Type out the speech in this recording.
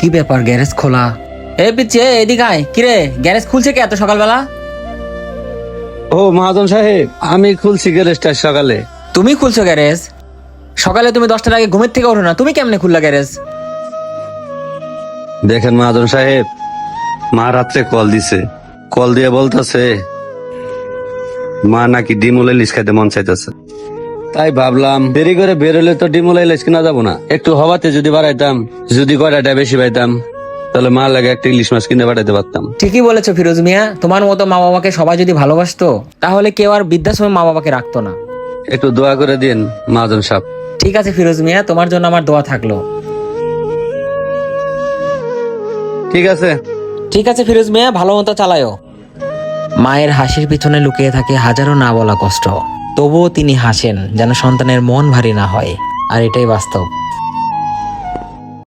কি ব্যাপার, গ্যারেজ খোলা? এ পিচ্ছে এদিকে আয়। কিরে, গ্যারেজ খুলছে কে এত সকালবেলা? ও মহাজন সাহেব, আমি খুলছি গ্যারেজটা সকালে। তুমি খুলছো গ্যারেজ? সকালে তুমি 10টার আগে ঘুমের থেকে ওঠো না, তুমি কেমনে খুললা গ্যারেজ? দেখেন মহাজন সাহেব, মা রাত্রে কল দিছে, কল দিয়ে বলতেছে মা নাকি ডিমুল ইলিশ খাইতে মন চাইতেছে। তাই ভাবলাম দেরি করে বেরোলে তো ডিমুল ইলিশ কিনা যাবো না, একটু হওয়াতে যদি বাড়াইতাম, যদি কয়টা বেশি পাইতাম, তাহলে মা লাগে একটা ইলিশ মাছ কিনে পাঠাইতে পারতাম। ঠিকই বলেছো ফিরোজ মিয়া, তোমার মতো মা বাবাকে সবাই যদি ভালোবাসতো তাহলে কেউ আর বৃদ্ধাশ্রমে মা বাবাকে রাখতো না। একটু দোয়া করে দিন মহাজন সাহেব। ঠিক আছে ফিরোজ মিয়া, তোমার জন্য আমার দোয়া থাকলো। ঠিক আছে। ঠিক আছে ফিরোজ মিয়া, ভালো মতো চালায়ও। মায়ের হাসির পিছনে লুকিয়ে থাকে হাজারো না বলা কষ্ট, তবুও তিনি হাসেন যেন সন্তানের মন ভারী না হয়, আর এটাই বাস্তব।